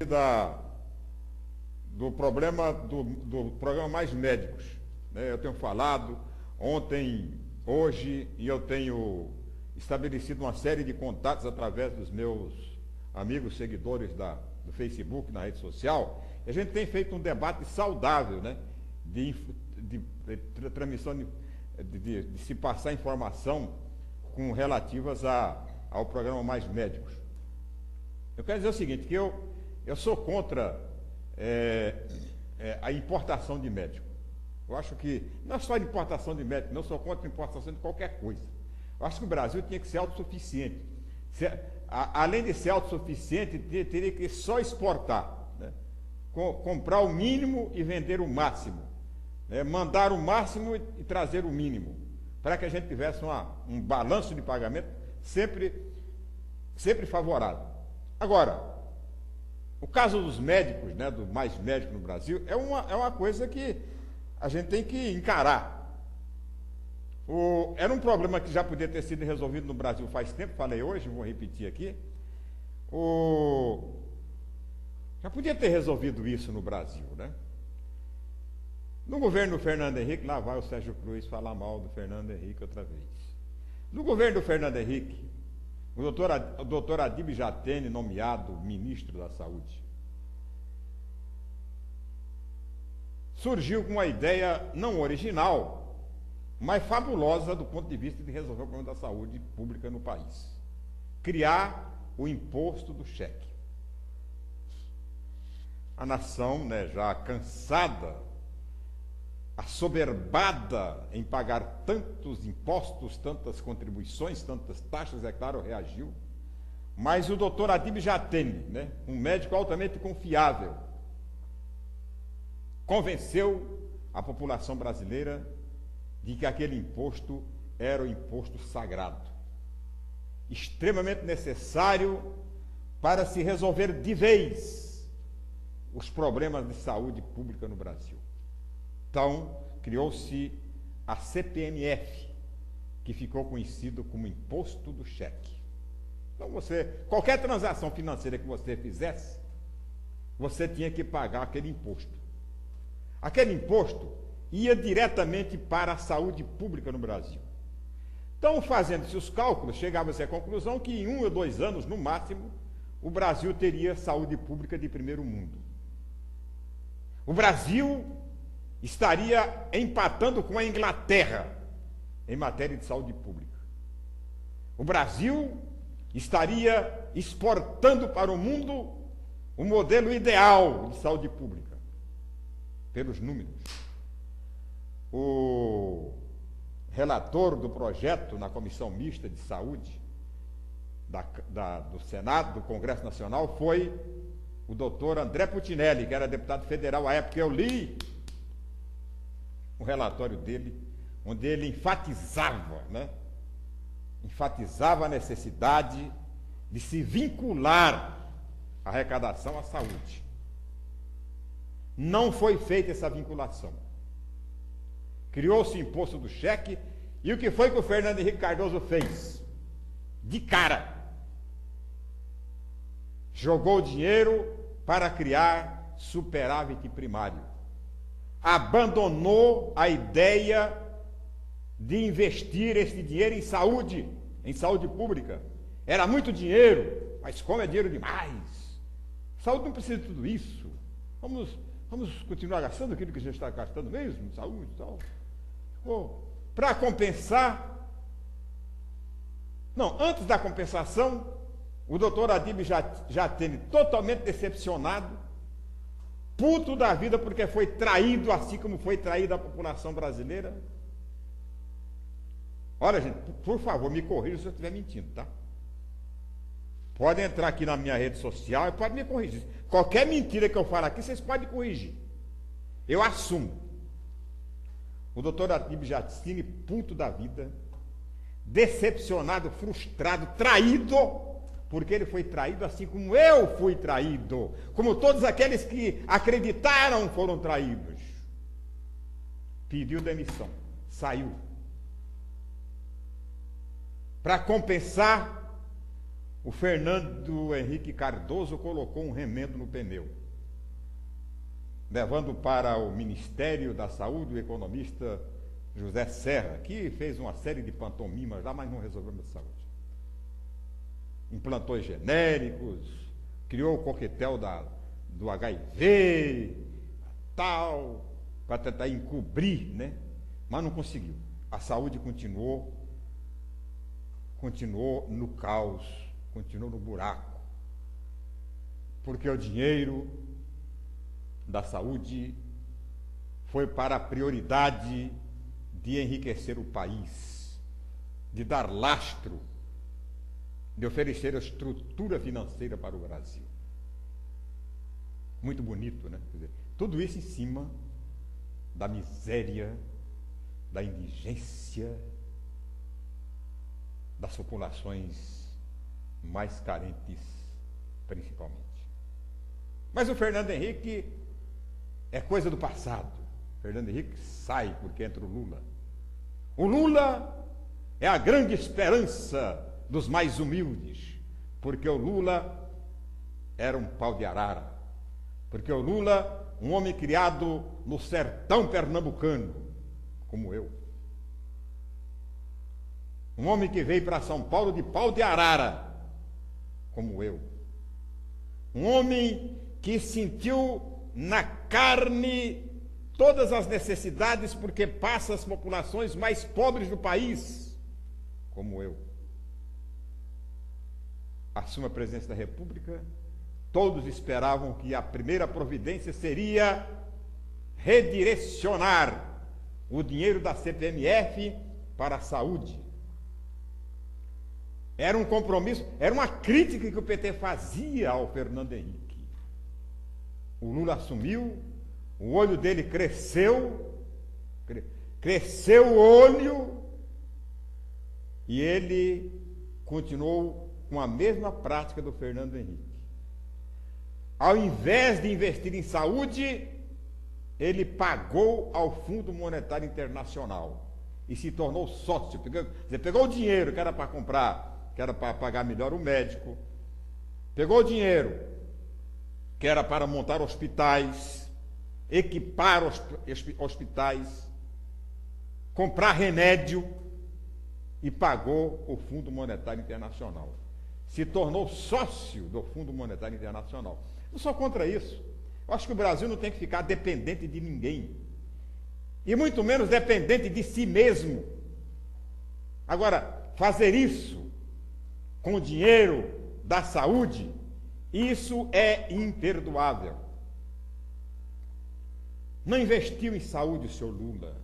do problema do programa Mais Médicos, né? Eu tenho falado ontem, hoje, e eu tenho estabelecido uma série de contatos através dos meus amigos seguidores do Facebook, na rede social, e a gente tem feito um debate saudável, né? De transmissão, de se passar informação com relativas ao programa Mais Médicos. Eu quero dizer o seguinte, que eu sou contra a importação de médico. Eu acho que, não é só a importação de médico, não, eu sou contra a importação de qualquer coisa. Eu acho que o Brasil tinha que ser autossuficiente. Além de ser autossuficiente, teria que só exportar, né? Comprar o mínimo e vender o máximo, né? Mandar o máximo e trazer o mínimo, para que a gente tivesse um balanço de pagamento sempre favorável. Agora, o caso dos médicos, né, do Mais Médico no Brasil, é uma coisa que a gente tem que encarar. Era um problema que já podia ter sido resolvido no Brasil faz tempo, falei hoje, vou repetir aqui. Já podia ter resolvido isso no Brasil, né? No governo do Fernando Henrique, lá vai o Sérgio Cruz falar mal do Fernando Henrique outra vez. No governo do Fernando Henrique, o doutor Adib Jatene, nomeado ministro da Saúde, surgiu com uma ideia não original, mas fabulosa do ponto de vista de resolver o problema da saúde pública no país. Criar o imposto do cheque. A nação, né, já cansada, assoberbada em pagar tantos impostos, tantas contribuições, tantas taxas, é claro, reagiu. Mas o doutor Adib Jatene, né, um médico altamente confiável, convenceu a população brasileira de que aquele imposto era o imposto sagrado, extremamente necessário para se resolver de vez os problemas de saúde pública no Brasil. Então, criou-se a CPMF, que ficou conhecido como Imposto do Cheque. Então, qualquer transação financeira que você fizesse, você tinha que pagar aquele imposto. Aquele imposto ia diretamente para a saúde pública no Brasil. Então, fazendo-se os cálculos, chegava-se à conclusão que em 1 ou 2 anos, no máximo, o Brasil teria saúde pública de primeiro mundo. O Brasil estaria empatando com a Inglaterra em matéria de saúde pública. O Brasil estaria exportando para o mundo o modelo ideal de saúde pública, pelos números. O relator do projeto na Comissão Mista de Saúde do Senado, do Congresso Nacional, foi o doutor André Putinelli, que era deputado federal à época. Eu li o relatório dele, onde ele enfatizava a necessidade de se vincular a arrecadação à saúde. Não foi feita essa vinculação. Criou-se o imposto do cheque, e o que foi que o Fernando Henrique Cardoso fez? De cara, jogou o dinheiro para criar superávit primário. Abandonou a ideia de investir esse dinheiro em saúde pública. Era muito dinheiro, mas como é dinheiro demais? Saúde não precisa de tudo isso. Vamos continuar gastando aquilo que a gente está gastando mesmo, saúde e tal. Para compensar. Não, antes da compensação, o doutor Adib Jatene, totalmente decepcionado, puto da vida porque foi traído, assim como foi traída a população brasileira. Olha, gente, por favor, me corrija se eu estiver mentindo, tá? Pode entrar aqui na minha rede social e pode me corrigir. Qualquer mentira que eu falo aqui, vocês podem corrigir. Eu assumo. O doutor Adib Jatene, puto da vida, decepcionado, frustrado, traído, porque ele foi traído assim como eu fui traído, como todos aqueles que acreditaram foram traídos. Pediu demissão, saiu. Para compensar o Fernando Henrique Cardoso colocou um remendo no pneu, levando para o Ministério da Saúde o economista José Serra, que fez uma série de pantomimas lá, mas não resolveu a saúde. Implantou genéricos, criou o coquetel do HIV, tal, para tentar encobrir, né? Mas não conseguiu. A saúde continuou no caos, continuou no buraco, porque o dinheiro da saúde foi para a prioridade de enriquecer o país, de dar lastro, de oferecer a estrutura financeira para o Brasil. Muito bonito, né? Quer dizer, tudo isso em cima da miséria, da indigência, das populações mais carentes, principalmente. Mas o Fernando Henrique é coisa do passado. O Fernando Henrique sai porque entra o Lula. O Lula é a grande esperança dos mais humildes, porque o Lula era um pau de arara, porque o Lula, um homem criado no sertão pernambucano, como eu. Um homem que veio para São Paulo de pau de arara, como eu. Um homem que sentiu na carne todas as necessidades porque passa as populações mais pobres do país, como eu. Assume a presidência da República, todos esperavam que a primeira providência seria redirecionar o dinheiro da CPMF para a saúde. Era um compromisso, era uma crítica que o PT fazia ao Fernando Henrique. O Lula assumiu, o olho dele cresceu o olho, e ele continuou com a mesma prática do Fernando Henrique. Ao invés de investir em saúde, ele pagou ao Fundo Monetário Internacional e se tornou sócio. Pegou o dinheiro que era para comprar, que era para pagar melhor o médico, pegou o dinheiro que era para montar hospitais, equipar hospitais, comprar remédio, e pagou o Fundo Monetário Internacional. Se tornou sócio do Fundo Monetário Internacional. Eu sou contra isso. Eu acho que o Brasil não tem que ficar dependente de ninguém, e muito menos dependente de si mesmo. Agora, fazer isso com o dinheiro da saúde, isso é imperdoável. Não investiu em saúde o senhor Lula,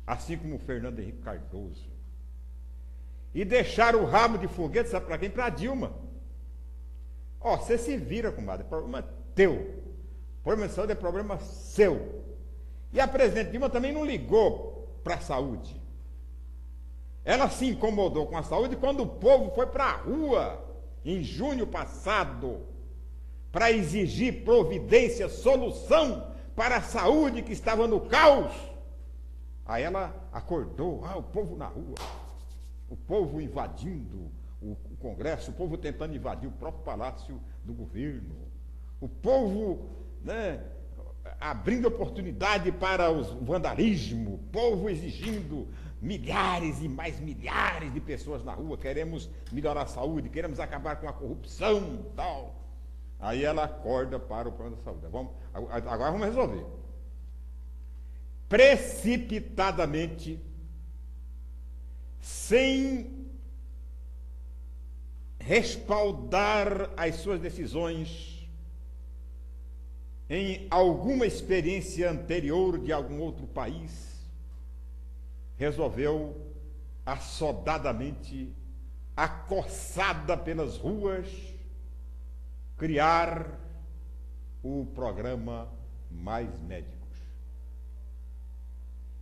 assim como o Fernando Henrique Cardoso. E deixaram o rabo de foguete, sabe para quem? Para a Dilma. Ó, você se vira, comadre, é problema teu. O problema de saúde é problema seu. E a presidente Dilma também não ligou para a saúde. Ela se incomodou com a saúde quando o povo foi para a rua, em junho passado, para exigir providência, solução para a saúde que estava no caos. Aí ela acordou, o povo na rua, o povo invadindo o Congresso, o povo tentando invadir o próprio palácio do governo, o povo, né, abrindo oportunidade para o vandalismo, o povo exigindo milhares e mais milhares de pessoas na rua. Queremos melhorar a saúde, queremos acabar com a corrupção, tal. Aí ela acorda para o problema da saúde. Agora vamos resolver. Precipitadamente, sem respaldar as suas decisões em alguma experiência anterior de algum outro país, resolveu assodadamente, acossada pelas ruas, criar o programa Mais Médicos.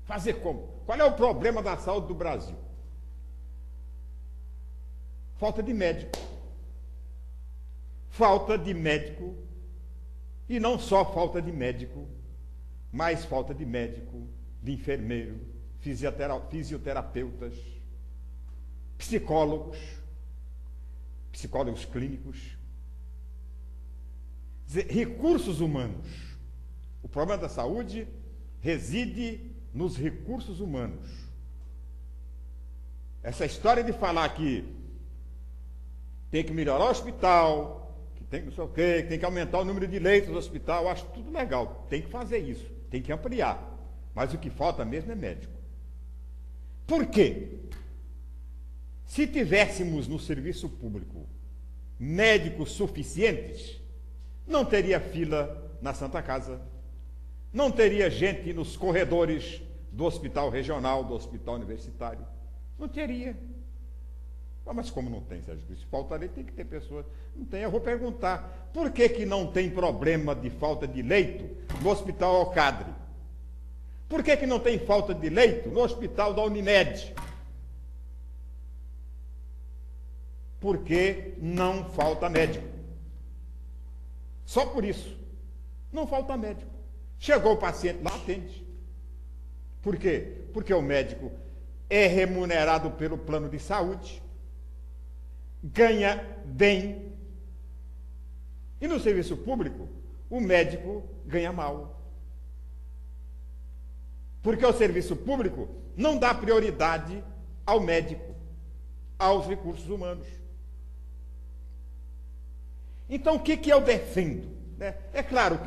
Fazer como? Qual é o problema da saúde do Brasil? Falta de médico. Falta de médico, e não só falta de médico, mas falta de médico, de enfermeiro, fisioterapeutas, psicólogos. psicólogos clínicos. Quer dizer, recursos humanos. O problema da saúde reside nos recursos humanos. Essa história de falar que tem que melhorar o hospital, que tem que não sei o quê, que tem que aumentar o número de leitos do hospital, eu acho tudo legal. Tem que fazer isso, tem que ampliar. Mas o que falta mesmo é médico. Por quê? Se tivéssemos no serviço público médicos suficientes, não teria fila na Santa Casa, não teria gente nos corredores do hospital regional, do hospital universitário. Não teria. Mas como não tem, Sérgio Cristo? Faltaria, tem que ter pessoas. Não tem, eu vou perguntar. Por que não tem problema de falta de leito no Hospital Alcadre? Por que não tem falta de leito no Hospital da Unimed? Porque não falta médico. Só por isso. Não falta médico. Chegou o paciente lá, atende. Por quê? Porque o médico é remunerado pelo plano de saúde, ganha bem. E no serviço público, o médico ganha mal. Porque o serviço público não dá prioridade ao médico, aos recursos humanos. Então, o que eu defendo? É claro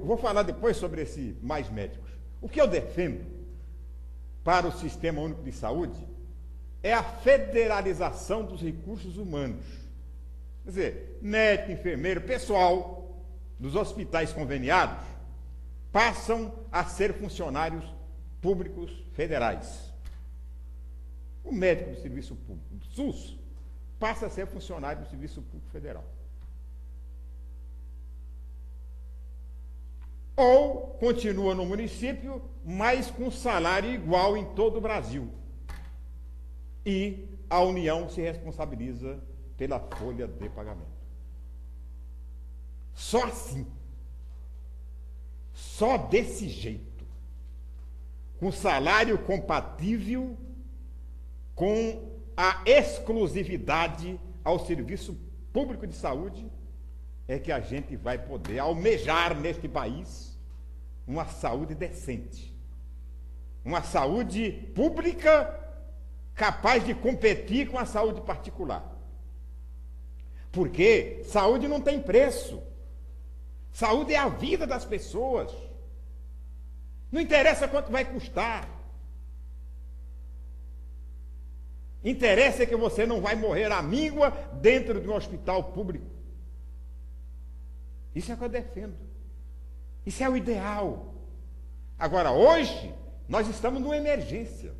vou falar depois sobre esse mais médicos. O que eu defendo para o Sistema Único de Saúde é a federalização dos recursos humanos. Quer dizer, médico, enfermeiro, pessoal dos hospitais conveniados passam a ser funcionários públicos federais. O médico do Serviço Público do SUS passa a ser funcionário do Serviço Público Federal. Ou continua no município, mas com salário igual em todo o Brasil. E a União se responsabiliza pela folha de pagamento. Só assim, só desse jeito, com salário compatível com a exclusividade ao serviço público de saúde, é que a gente vai poder almejar neste país uma saúde decente, uma saúde pública capaz de competir com a saúde particular. Porque saúde não tem preço. Saúde é a vida das pessoas. Não interessa quanto vai custar. Interessa que você não vai morrer à míngua dentro de um hospital público. Isso é o que eu defendo. Isso é o ideal. Agora, hoje, nós estamos numa emergência.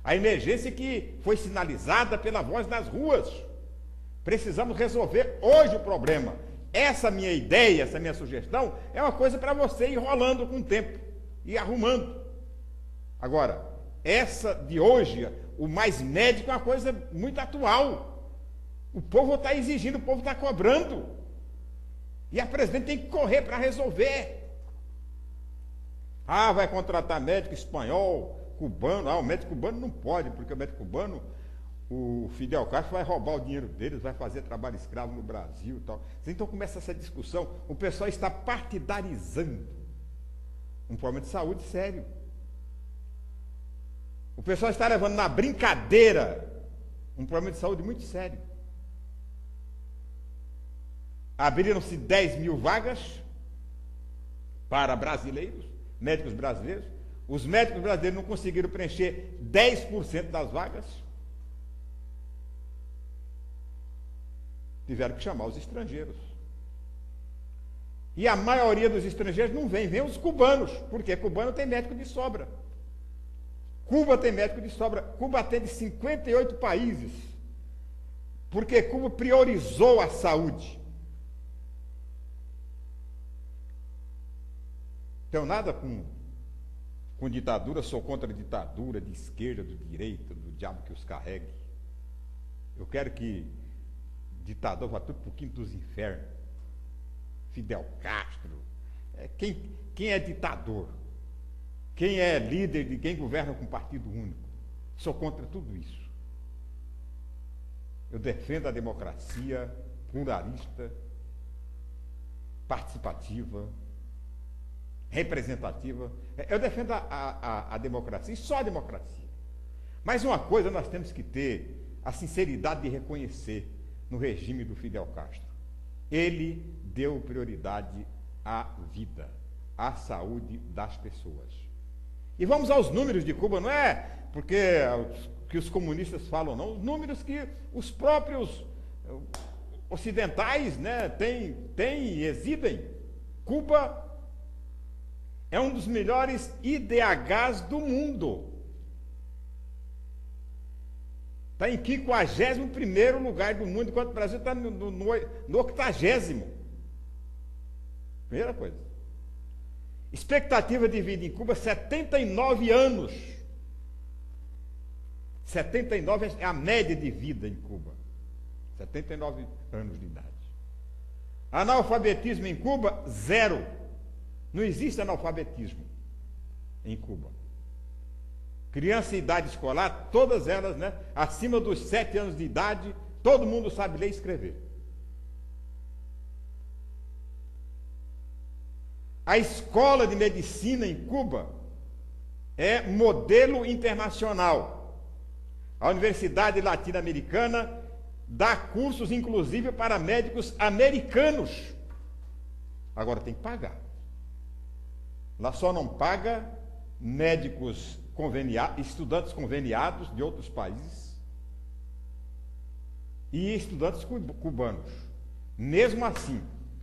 A emergência que foi sinalizada pela voz das ruas. Precisamos resolver hoje o problema. Essa minha ideia, essa minha sugestão, é uma coisa para você ir rolando com o tempo, e arrumando. Agora, essa de hoje, o mais médico, é uma coisa muito atual. O povo está exigindo, o povo está cobrando. E a presidente tem que correr para resolver. Vai contratar médico espanhol, cubano. O médico cubano não pode, porque o médico cubano, o Fidel Castro vai roubar o dinheiro deles, vai fazer trabalho escravo no Brasil e tal. Então começa essa discussão. O pessoal está partidarizando um problema de saúde sério. O pessoal está levando na brincadeira um problema de saúde muito sério. Abriram-se 10 mil vagas para brasileiros, médicos brasileiros. Os médicos brasileiros não conseguiram preencher 10% das vagas. Tiveram que chamar os estrangeiros. E a maioria dos estrangeiros não vem os cubanos, porque cubano tem médico de sobra. Cuba tem médico de sobra. Cuba atende 58 países, porque Cuba priorizou a saúde. Tenho nada com ditadura, sou contra a ditadura de esquerda, de direita, do diabo que os carregue. Eu quero que ditador vá tudo para o quinto dos infernos. Fidel Castro. Quem é ditador? Quem é líder de quem governa com partido único? Sou contra tudo isso. Eu defendo a democracia pluralista, participativa, representativa. Eu defendo a democracia, e só a democracia. Mas uma coisa nós temos que ter a sinceridade de reconhecer no regime do Fidel Castro. Ele deu prioridade à vida, à saúde das pessoas. E vamos aos números de Cuba, não é porque que os comunistas falam, não, os números que os próprios ocidentais, né, têm e exibem. Cuba é um dos melhores IDHs do mundo. Está em 51º lugar do mundo, enquanto o Brasil está no 80º. Primeira coisa. Expectativa de vida em Cuba, 79 anos. 79 é a média de vida em Cuba. 79 anos de idade. Analfabetismo em Cuba, 0. Não existe analfabetismo em Cuba. Criança em idade escolar, todas elas, né, acima dos 7 anos de idade, todo mundo sabe ler e escrever. A escola de medicina em Cuba é modelo internacional. A Universidade Latino-Americana dá cursos, inclusive, para médicos americanos. Agora tem que pagar. Lá só não paga médicos estudantes conveniados de outros países e estudantes cubanos. Mesmo assim,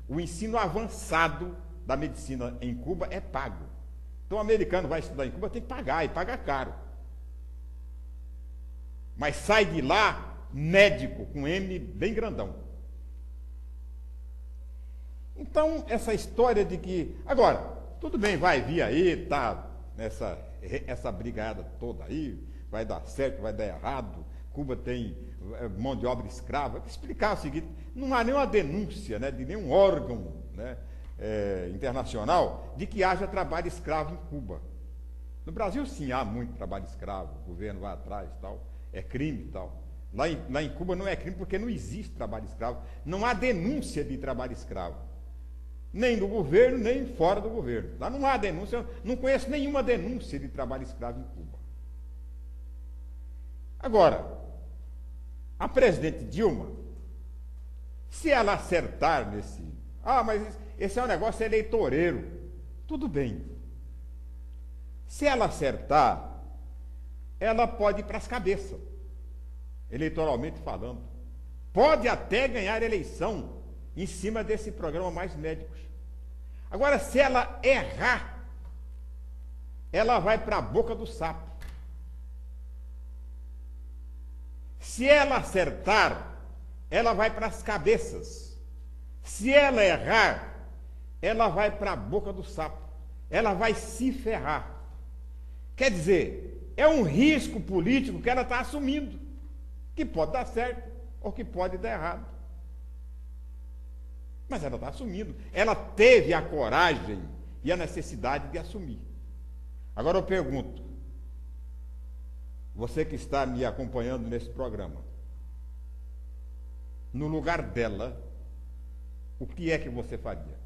o ensino avançado da medicina em Cuba é pago. Então, o americano vai estudar em Cuba, tem que pagar, e paga caro. Mas sai de lá médico, com M bem grandão. Então, essa história de que... Agora, tudo bem, vai vir aí, tá essa brigada toda aí, vai dar certo, vai dar errado, Cuba tem mão de obra escrava. Vou explicar o seguinte, não há nenhuma denúncia, né, de nenhum órgão, né, internacional de que haja trabalho escravo em Cuba. No Brasil, sim, há muito trabalho escravo, o governo vai atrás e tal, é crime e tal. Lá em Cuba não é crime porque não existe trabalho escravo, não há denúncia de trabalho escravo, nem do governo, nem fora do governo. Lá não há denúncia, não conheço nenhuma denúncia de trabalho escravo em Cuba. Agora, a presidente Dilma, se ela acertar nesse... mas esse é um negócio eleitoreiro. Tudo bem. Se ela acertar, ela pode ir para as cabeças, eleitoralmente falando. Pode até ganhar eleição em cima desse programa Mais Médicos. Agora, se ela errar, ela vai para a boca do sapo. Se ela acertar, ela vai para as cabeças. Se ela errar, ela vai para a boca do sapo. Ela vai se ferrar. Quer dizer, é um risco político que ela está assumindo, que pode dar certo ou que pode dar errado. Mas ela está assumindo. Ela teve a coragem e a necessidade de assumir. Agora eu pergunto, você que está me acompanhando nesse programa, no lugar dela, o que é que você faria?